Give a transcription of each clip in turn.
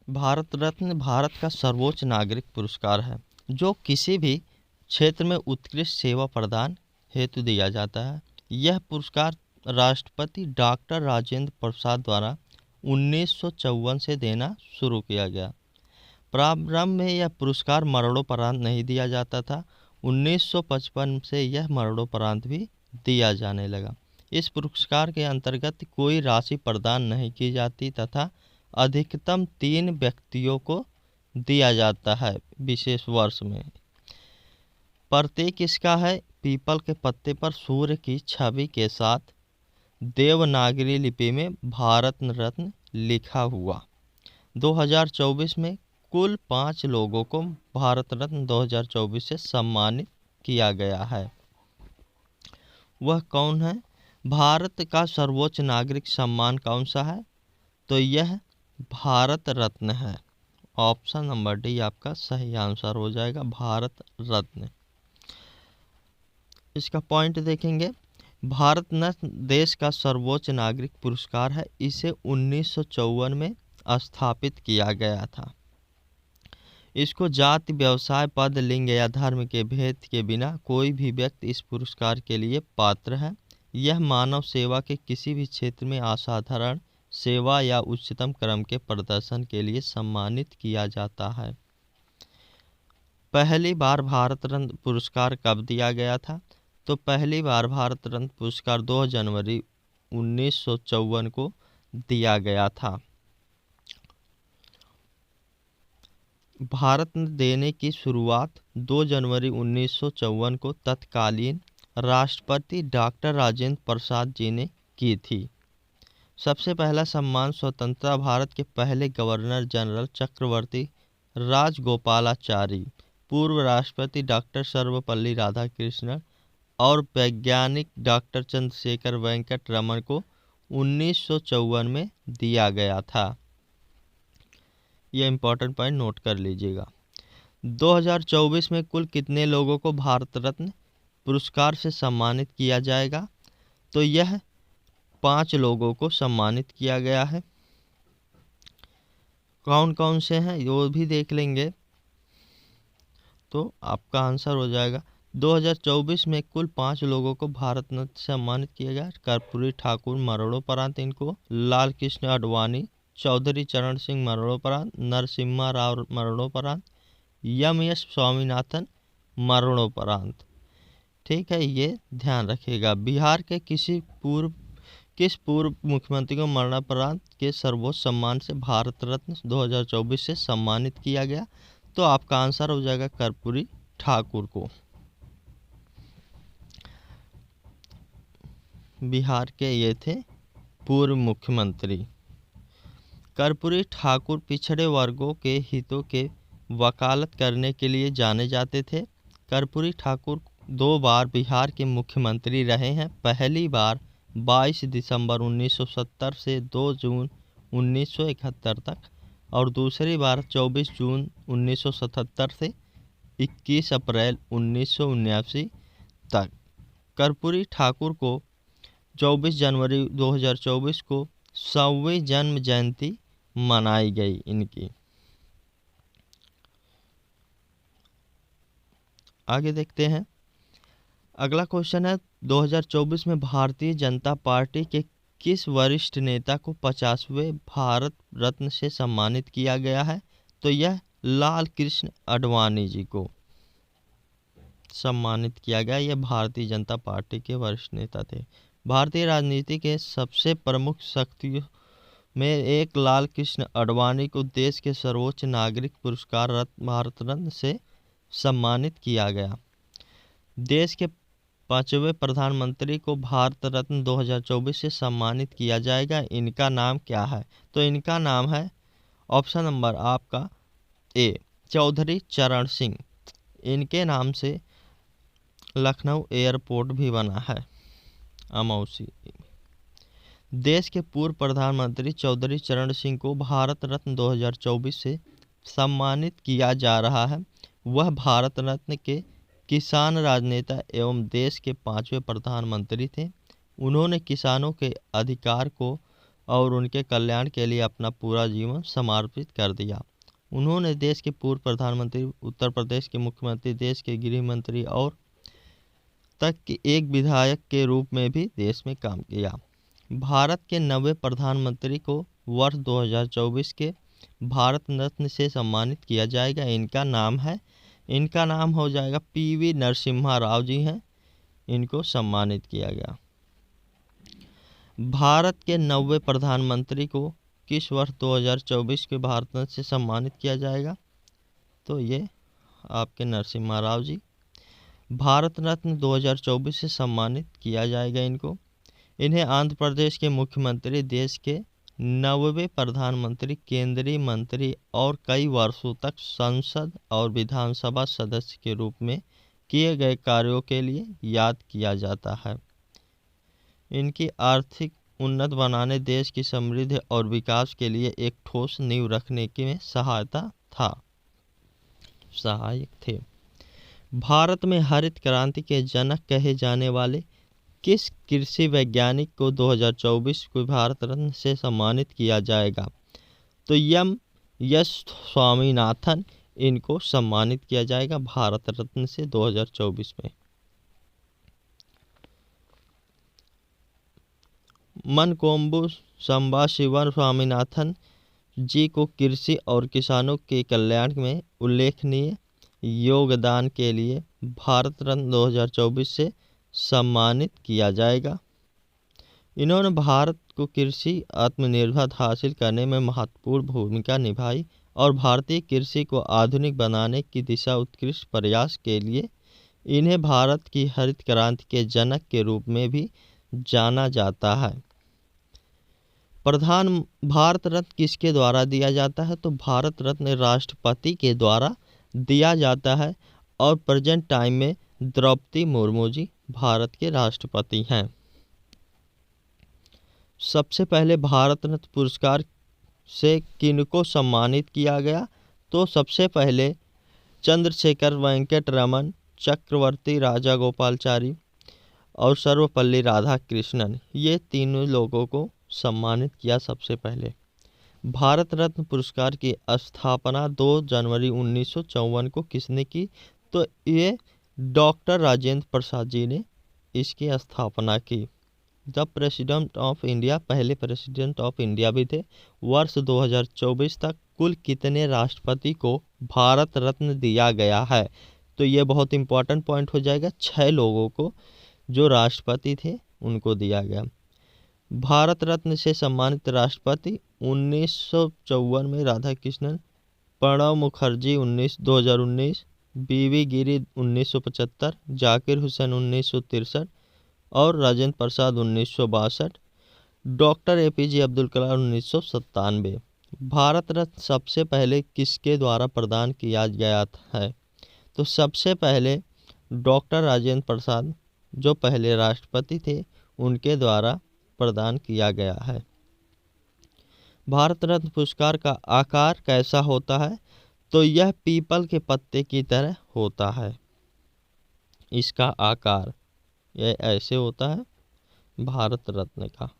भारत रत्न भारत का सर्वोच्च नागरिक पुरस्कार है जो किसी भी क्षेत्र में उत्कृष्ट सेवा प्रदान हेतु दिया जाता है। यह पुरस्कार राष्ट्रपति डॉक्टर राजेंद्र प्रसाद द्वारा 1954 से देना शुरू किया गया। प्रारंभ में यह पुरस्कार मरणोपरांत नहीं दिया जाता था। 1955 से यह मरणोपरांत भी दिया जाने लगा। इस पुरस्कार के अंतर्गत कोई राशि प्रदान नहीं की जाती तथा अधिकतम 3 व्यक्तियों को दिया जाता है विशेष वर्ष में। प्रतीक इसका है पीपल के पत्ते पर सूर्य की छवि के साथ देवनागरी लिपि में भारत रत्न लिखा हुआ। 2024 में कुल 5 लोगों को भारत रत्न 2024 से सम्मानित किया गया है। वह कौन है? भारत का सर्वोच्च नागरिक सम्मान कौन सा है? तो यह भारत रत्न है। ऑप्शन नंबर डी आपका सही आंसर हो जाएगा, भारत रत्न। इसका पॉइंट देखेंगे। भारत रत्न देश का सर्वोच्च नागरिक पुरस्कार है। इसे 1954 में स्थापित किया गया था। इसको जाति, व्यवसाय, पद, लिंग या धर्म के भेद के बिना कोई भी व्यक्ति इस पुरस्कार के लिए पात्र है। यह मानव सेवा के किसी भी क्षेत्र में असाधारण सेवा या उच्चतम क्रम के प्रदर्शन के लिए सम्मानित किया जाता है। पहली बार भारत रत्न पुरस्कार कब दिया गया था? तो पहली बार भारत रत्न पुरस्कार 2 जनवरी 1954 को दिया गया था। भारत रत्न देने की शुरुआत 2 जनवरी 1954 को तत्कालीन राष्ट्रपति डॉक्टर राजेंद्र प्रसाद जी ने की थी। सबसे पहला सम्मान स्वतंत्रता भारत के पहले गवर्नर जनरल चक्रवर्ती राजगोपालाचारी, पूर्व राष्ट्रपति डॉक्टर सर्वपल्ली राधाकृष्णन और वैज्ञानिक डॉक्टर चंद्रशेखर वेंकट रमन को 1954 में दिया गया था। यह इंपॉर्टेंट पॉइंट नोट कर लीजिएगा। 2024 में कुल कितने लोगों को भारत रत्न पुरस्कार से सम्मानित किया जाएगा? तो यह 5 लोगों को सम्मानित किया गया है। कौन कौन से हैं वो भी देख लेंगे तो आपका आंसर हो जाएगा। 2024 में कुल 5 लोगों को भारत रत्न से सम्मानित किया गया। कर्पूरी ठाकुर मरणोपरांत इनको, लाल कृष्ण आडवाणी, चौधरी चरण सिंह मरणोपरांत, नरसिम्हा राव मरणोपरांत, एस स्वामीनाथन मरणोपरांत। ठीक है, ये ध्यान रखिएगा। बिहार के किस पूर्व मुख्यमंत्री को मरणोपरांत के सर्वोच्च सम्मान से भारत रत्न 2024 से सम्मानित किया गया? तो आपका आंसर हो जाएगा कर्पूरी ठाकुर को। बिहार के ये थे पूर्व मुख्यमंत्री। कर्पूरी ठाकुर पिछड़े वर्गों के हितों के वकालत करने के लिए जाने जाते थे। कर्पूरी ठाकुर 2 बार बिहार के मुख्यमंत्री रहे हैं। पहली बार 22 दिसंबर 1970 से 2 जून 1971 तक और दूसरी बार 24 जून 1977 से 21 अप्रैल 1979 तक। कर्पूरी ठाकुर को 24 जनवरी 2024 को 100वीं जन्म जयंती मनाई गई इनकी। आगे देखते हैं। अगला क्वेश्चन है 2024 में भारतीय जनता पार्टी के किस वरिष्ठ नेता को 50वें भारत रत्न से सम्मानित किया गया है? तो यह लाल कृष्ण आडवाणी जी को सम्मानित किया गया। यह भारतीय जनता पार्टी के वरिष्ठ नेता थे। भारतीय राजनीति के सबसे प्रमुख शक्तियों में एक लाल कृष्ण आडवाणी को देश के सर्वोच्च नागरिक पुरस्कार भारत रत्न से सम्मानित किया गया। देश के 5वें प्रधानमंत्री को भारत रत्न 2024 से सम्मानित किया जाएगा। इनका नाम क्या है? तो इनका नाम है ऑप्शन नंबर आपका ए चौधरी चरण सिंह। इनके नाम से लखनऊ एयरपोर्ट भी बना है अमौसी। देश के पूर्व प्रधानमंत्री चौधरी चरण सिंह को भारत रत्न 2024 से सम्मानित किया जा रहा है। वह भारत रत्न के किसान राजनेता एवं देश के 5वें प्रधानमंत्री थे। उन्होंने किसानों के अधिकार को और उनके कल्याण के लिए अपना पूरा जीवन समर्पित कर दिया। उन्होंने देश के पूर्व प्रधानमंत्री, उत्तर प्रदेश के मुख्यमंत्री, देश के गृह मंत्री और तक के एक विधायक के रूप में भी देश में काम किया। भारत के 90 प्रधानमंत्री को वर्ष 2024 के भारत रत्न से सम्मानित किया जाएगा। इनका नाम हो जाएगा PV नरसिम्हा राव जी हैं, इनको सम्मानित किया गया। भारत के 90 प्रधानमंत्री को किस वर्ष 2024 के भारत रत्न से सम्मानित किया जाएगा? तो ये आपके नरसिम्हा राव जी भारत रत्न 2024 से सम्मानित किया जाएगा इनको। इन्हें आंध्र प्रदेश के मुख्यमंत्री, देश के 90 प्रधानमंत्री, केंद्रीय मंत्री और कई वर्षों तक संसद और विधानसभा सदस्य के रूप में किए गए कार्यों के लिए याद किया जाता है। इनकी आर्थिक उन्नत बनाने, देश की समृद्धि और विकास के लिए एक ठोस नींव रखने की में सहायक थे। भारत में हरित क्रांति के जनक कहे जाने वाले किस कृषि वैज्ञानिक को 2024 को भारत रत्न से सम्मानित किया जाएगा? तो एस स्वामीनाथन, इनको सम्मानित किया जाएगा भारत रत्न से 2024 में। मनकोम्बु संबा शिवन स्वामीनाथन जी को कृषि और किसानों के कल्याण में उल्लेखनीय योगदान के लिए भारत रत्न 2024 से सम्मानित किया जाएगा। इन्होंने भारत को कृषि आत्मनिर्भरता हासिल करने में महत्वपूर्ण भूमिका निभाई और भारतीय कृषि को आधुनिक बनाने की दिशा उत्कृष्ट प्रयास के लिए इन्हें भारत की हरित क्रांति के जनक के रूप में भी जाना जाता है। भारत रत्न किसके द्वारा दिया जाता है? तो भारत रत्न राष्ट्रपति के द्वारा दिया जाता है और प्रेजेंट टाइम में द्रौपदी मुर्मू जी भारत के राष्ट्रपति हैं। सबसे पहले भारत रत्न पुरस्कार से किनको सम्मानित किया गया? तो सबसे पहले चंद्रशेखर वेंकट रमन, चक्रवर्ती राजागोपालाचारी और सर्वपल्ली राधाकृष्णन, ये तीनों लोगों को सम्मानित किया सबसे पहले। भारत रत्न पुरस्कार की स्थापना 2 जनवरी 1954 को किसने की? तो ये डॉक्टर राजेंद्र प्रसाद जी ने इसकी स्थापना की। द प्रेसिडेंट ऑफ इंडिया, पहले प्रेसिडेंट ऑफ इंडिया भी थे। वर्ष 2024 तक कुल कितने राष्ट्रपति को भारत रत्न दिया गया है? तो ये बहुत इंपॉर्टेंट पॉइंट हो जाएगा। 6 लोगों को जो राष्ट्रपति थे उनको दिया गया। भारत रत्न से सम्मानित राष्ट्रपति 1954 में राधाकृष्णन, प्रणब मुखर्जी 2019, बीवी गिरी 1975, जाकिर हुसैन 1963 और राजेंद्र प्रसाद 1962, डॉक्टर APJ अब्दुल कलाम 1997। भारत रत्न सबसे पहले किसके द्वारा प्रदान किया गया है? तो सबसे पहले डॉक्टर राजेंद्र प्रसाद जो पहले राष्ट्रपति थे उनके द्वारा प्रदान किया गया है। भारत रत्न पुरस्कार का आकार कैसा होता है? तो यह पीपल के पत्ते की तरह होता है। इसका आकार यह ऐसे होता है भारत रत्न का।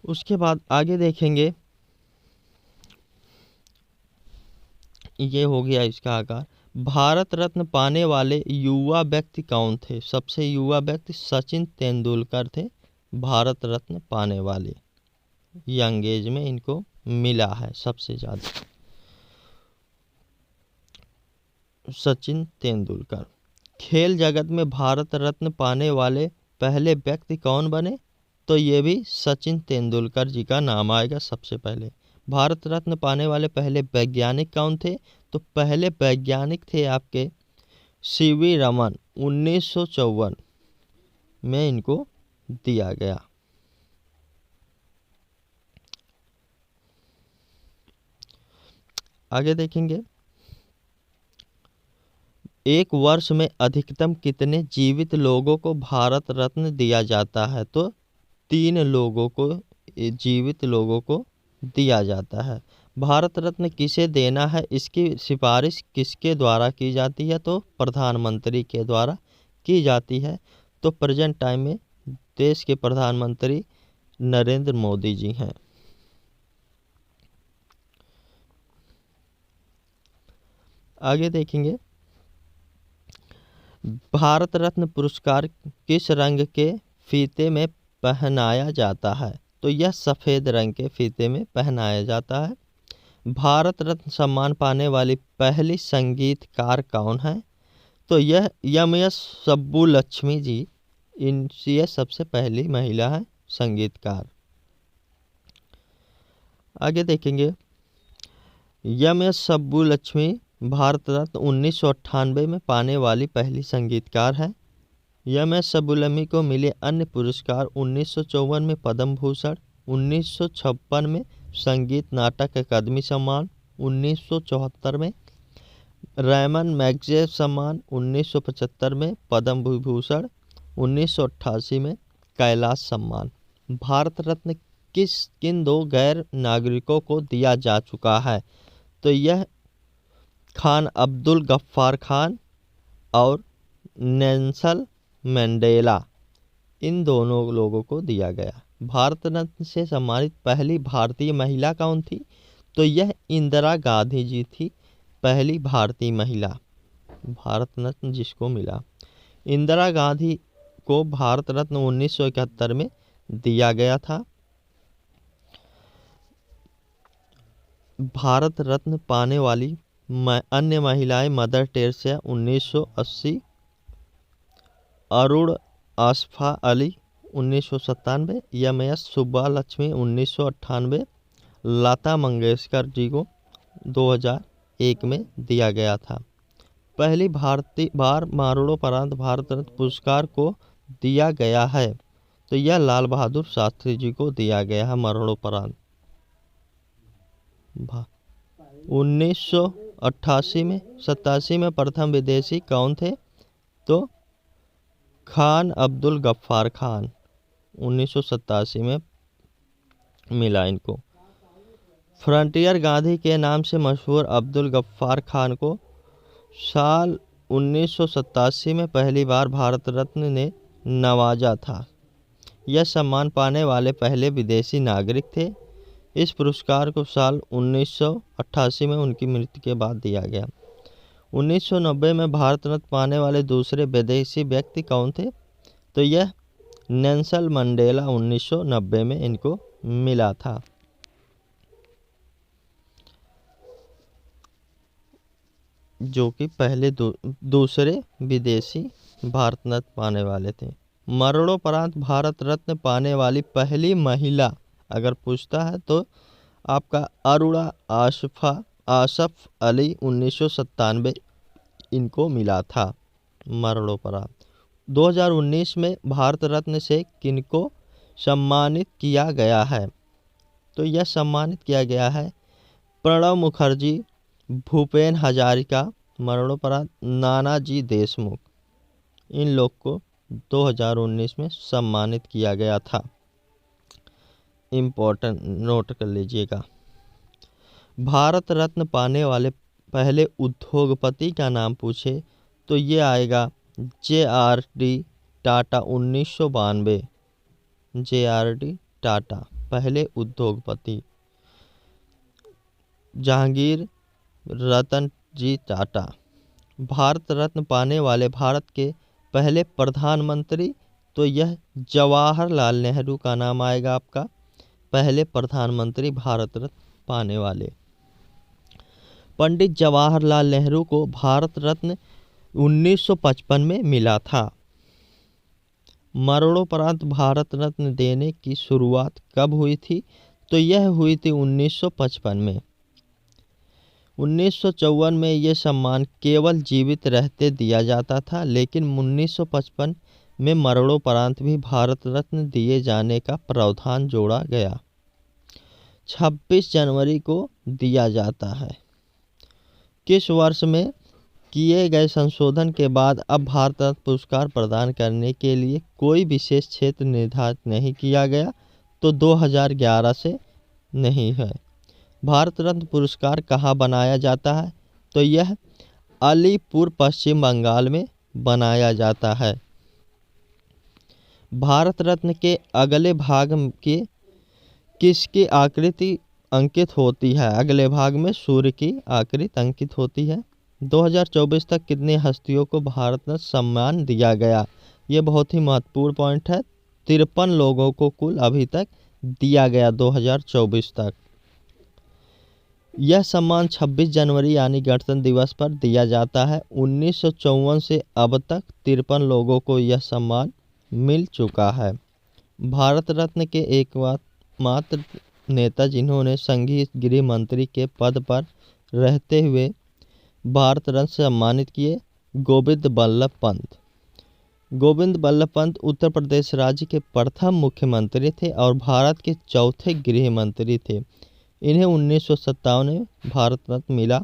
उसके बाद आगे देखेंगे, ये हो गया इसका आकार। भारत रत्न पाने वाले युवा व्यक्ति कौन थे? सबसे युवा व्यक्ति सचिन तेंदुलकर थे भारत रत्न पाने वाले। यंग एज में इनको मिला है सबसे ज़्यादा, सचिन तेंदुलकर। खेल जगत में भारत रत्न पाने वाले पहले व्यक्ति कौन बने? तो ये भी सचिन तेंदुलकर जी का नाम आएगा सबसे पहले। भारत रत्न पाने वाले पहले वैज्ञानिक कौन थे? तो पहले वैज्ञानिक थे आपके CV रमन, 1954 में इनको दिया गया। आगे देखेंगे, एक वर्ष में अधिकतम कितने जीवित लोगों को भारत रत्न दिया जाता है? तो 3 लोगों को, जीवित लोगों को दिया जाता है। भारत रत्न किसे देना है, इसकी सिफारिश किसके द्वारा की जाती है? तो प्रधानमंत्री के द्वारा की जाती है। तो प्रेजेंट टाइम में देश के प्रधानमंत्री नरेंद्र मोदी जी हैं। आगे देखेंगे, भारत रत्न पुरस्कार किस रंग के फीते में पहनाया जाता है? तो यह सफ़ेद रंग के फीते में पहनाया जाता है। भारत रत्न सम्मान पाने वाली पहली संगीतकार कौन है? तो यह एम.एस. सुब्बुलक्ष्मी जी, ये सबसे पहली महिला है संगीतकार। आगे देखेंगे, एम.एस. सुब्बुलक्ष्मी भारत रत्न 1998 में पाने वाली पहली संगीतकार है। एम.एस. सुब्बुलक्ष्मी को मिले अन्य पुरस्कार 1954 में पद्म भूषण, 1956 में संगीत नाटक अकादमी सम्मान, 1974 में रैमन मैग्सेसे सम्मान, 1975 में पद्म विभूषण, 1988 में कैलाश सम्मान। भारत रत्न किन दो गैर नागरिकों को दिया जा चुका है? तो यह खान अब्दुल गफ्फार खान और नेल्सन मंडेला, इन दोनों लोगों को दिया गया। भारत रत्न से सम्मानित पहली भारतीय महिला कौन थी? तो यह इंदिरा गांधी जी थी, पहली भारतीय महिला भारत रत्न जिसको मिला। इंदिरा गांधी को भारत रत्न 1971 में दिया गया था। भारत रत्न पाने वाली अन्य महिलाएं Mother Teresa 1980, Aruna Asaf Ali 1997, M S. Subbulakshmi 1998, Lata Mangeshkar ji को 2001 में दिया गया था। पहली भारतीय बार मरणोपरांत भारत रत्न पुरस्कार को दिया गया है, तो यह लाल बहादुर शास्त्री जी को दिया गया है मरणोपरांत। 1988 में 87 में प्रथम विदेशी कौन थे? तो खान अब्दुल गफ्फार खान, 1987 में मिला इनको। फ्रंटियर गांधी के नाम से मशहूर अब्दुल गफ्फार खान को साल 1987 में पहली बार भारत रत्न ने नवाजा था। यह सम्मान पाने वाले पहले विदेशी नागरिक थे। इस पुरस्कार को साल 1988 में उनकी मृत्यु के बाद दिया गया। 1990 में भारत रत्न पाने वाले दूसरे विदेशी व्यक्ति कौन थे? तो यह नेल्सन मंडेला 1990 में इनको मिला था। जो कि पहले दूसरे विदेशी भारत रत्न पाने वाले थे। मरणोपरांत भारत रत्न पाने वाली पहली महिला अगर पूछता है तो आपका अरुणा आसफ अली 1997 इनको मिला था मरणोपरांत। 2019 में भारत रत्न से किनको सम्मानित किया गया है? तो यह सम्मानित किया गया है प्रणब मुखर्जी, भूपेन हजारिका, मरणोपरांत नानाजी देशमुख, इन लोग को 2019 में सम्मानित किया गया था। इम्पोर्टेंट नोट कर लीजिएगा। भारत रत्न पाने वाले पहले उद्योगपति का नाम पूछे तो ये आएगा जे.आर.डी. टाटा 1992। जे.आर.डी. टाटा पहले उद्योगपति। जहांगीर रतन जी टाटा। भारत रत्न पाने वाले भारत के पहले प्रधानमंत्री तो यह जवाहरलाल नेहरू का नाम आएगा आपका, पहले प्रधानमंत्री भारत रत्न पाने वाले। पंडित जवाहरलाल नेहरू को भारत रत्न 1955 में मिला था। मरणोपरांत भारत रत्न देने की शुरुआत कब हुई थी? तो यह हुई थी 1955 में। 1954 में यह सम्मान केवल जीवित रहते दिया जाता था, लेकिन 1955 में मरणोपरांत भी भारत रत्न दिए जाने का प्रावधान जोड़ा गया। 26 जनवरी को दिया जाता है। किस वर्ष में किए गए संशोधन के बाद अब भारत रत्न पुरस्कार प्रदान करने के लिए कोई विशेष क्षेत्र निर्धारित नहीं किया गया? तो 2011 से नहीं है। भारत रत्न पुरस्कार कहाँ बनाया जाता है? तो यह अलीपुर पश्चिम बंगाल में बनाया जाता है। भारत रत्न के अगले भाग के किसकी आकृति अंकित होती है? अगले भाग में सूर्य की आकृति अंकित होती है। 2024 तक कितनी हस्तियों को भारत रत्न सम्मान दिया गया? ये बहुत ही महत्वपूर्ण पॉइंट है। 53 लोगों को कुल अभी तक दिया गया 2024 तक। यह सम्मान 26 जनवरी यानी गणतंत्र दिवस पर दिया जाता है। 1954 से अब तक 53 लोगों को यह सम्मान मिल चुका है। भारत रत्न के एकमात्र नेता जिन्होंने संघीय गृह मंत्री के पद पर रहते हुए भारत रत्न से सम्मानित किए, गोविंद बल्लभ पंत। गोविंद बल्लभ पंत उत्तर प्रदेश राज्य के प्रथम मुख्यमंत्री थे और भारत के चौथे गृह मंत्री थे। इन्हें 1957 में भारत रत्न मिला।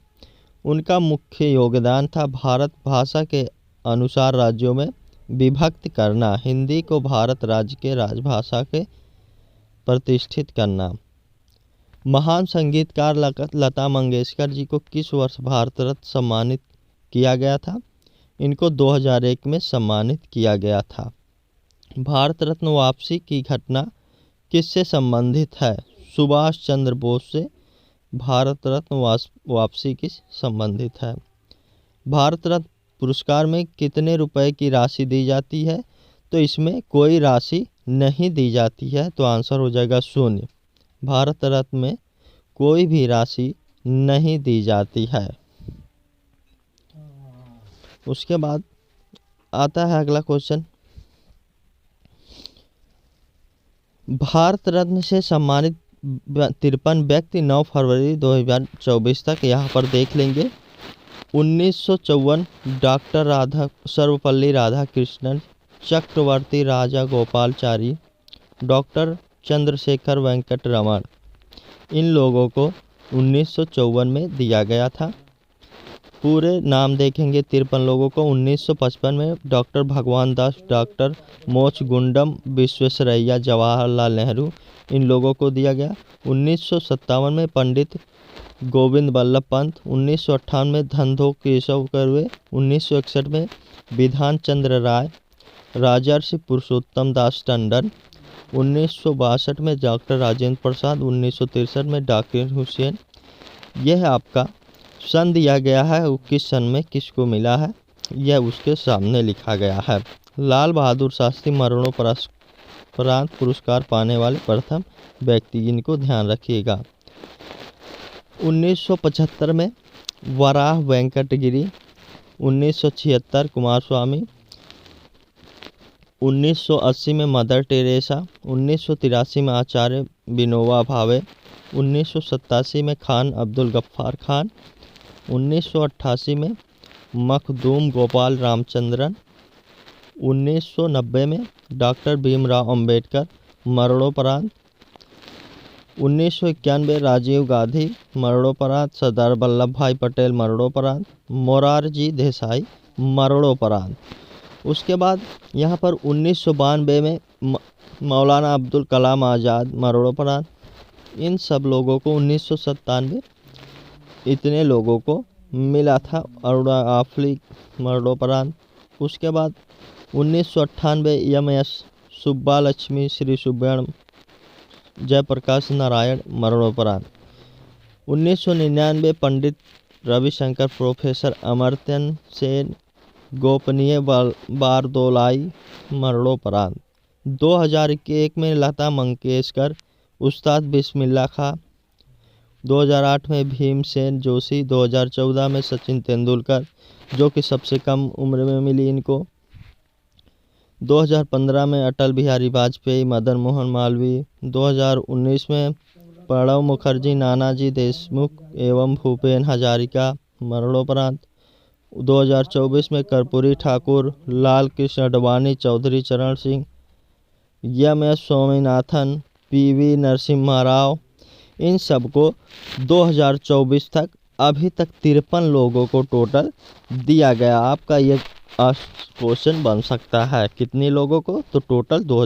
उनका मुख्य योगदान था भारत भाषा के अनुसार राज्यों में विभक्त करना, हिंदी को भारत राज्य के राजभाषा के प्रतिष्ठित करना। महान संगीतकार लता मंगेशकर जी को किस वर्ष भारत रत्न सम्मानित किया गया था? इनको 2001 में सम्मानित किया गया था। भारत रत्न वापसी की घटना किससे संबंधित है? सुभाष चंद्र बोस से भारत रत्न वापसी की संबंधित है। भारत रत्न पुरस्कार में कितने रुपए की राशि दी जाती है? तो इसमें कोई राशि नहीं दी जाती है, तो आंसर हो जाएगा 0। भारत रत्न में कोई भी राशि नहीं दी जाती है। उसके बाद आता है अगला क्वेश्चन, भारत रत्न से सम्मानित 53 व्यक्ति 9 फरवरी 2024 तक यहाँ पर देख लेंगे। 1954 डॉक्टर सर्वपल्ली राधाकृष्णन, चक्रवर्ती राजा गोपालचारी, डॉक्टर चंद्रशेखर वेंकट रमण। इन लोगों को 1954 में दिया गया था। पूरे नाम देखेंगे 53 लोगों को। 1955 में डॉक्टर भगवान दास, डॉक्टर मोचगुंडम विश्वेश्वरैया, जवाहरलाल नेहरू, इन लोगों को दिया गया। 1957 में पंडित गोविंद बल्लभ पंत, 1958 में धनधो केशव कर्वे, 1961 में विधान चंद्र राय, राजर्षि पुरुषोत्तम दास टंडन, 1962 में डॉक्टर राजेंद्र प्रसाद, 1963 में डॉक्टर हुसैन। यह आपका सन दिया गया है, वो किस सन में किसको मिला है यह उसके सामने लिखा गया है। लाल बहादुर शास्त्री मरणोपरांत पुरस्कार पाने वाले प्रथम व्यक्ति, इनको ध्यान रखिएगा। 1975 में वराह वेंकटगिरी, 1976 कुमारस्वामी, 1980 में मदर टेरेसा, 1983 में आचार्य विनोबा भावे, 1987 में खान अब्दुल गफ्फार खान, 1988 में मखदूम गोपाल रामचंद्रन, 1990 में डॉक्टर भीमराव अंबेडकर मरणोपरांत, 1991 राजीव गांधी मरणोपरांत, सरदार वल्लभ भाई पटेल मरणोपरांत, मोरारजी देसाई मरणोपरांत। उसके बाद यहाँ पर 1992 में मौलाना अब्दुल कलाम आज़ाद मरणोपरांत। इन सब लोगों को 1997 इतने लोगों को मिला था अरुणा आफली मरणोपरांत। उसके बाद 1998 एम.एस. सुब्बा लक्ष्मी, श्री सुब्रमण्यम, जयप्रकाश नारायण मरणोपरांत। 1999 पंडित रविशंकर, प्रोफेसर अमर्त्य सेन, गोपनीय बारदोलाई मरणोपरांत। 2001 में लता मंगेशकर, उस्ताद बिस्मिल्लाह खां, 2008 में भीमसेन जोशी, 2014 में सचिन तेंदुलकर, जो कि सबसे कम उम्र में मिली इनको, 2015 में अटल बिहारी वाजपेयी, मदन मोहन मालवीय, 2019 में प्रणब मुखर्जी, नानाजी देशमुख एवं भूपेन हजारिका मरणोपरांत। 2024 में कर्पूरी ठाकुर, लाल कृष्ण अडवाणी, चौधरी चरण सिंह, एम.एस. स्वामीनाथन, पी.वी. नरसिम्हा राव। इन सबको 2024 तक अभी तक 53 लोगों को टोटल दिया गया। आपका ये क्वेश्चन बन सकता है कितने लोगों को, तो टोटल 2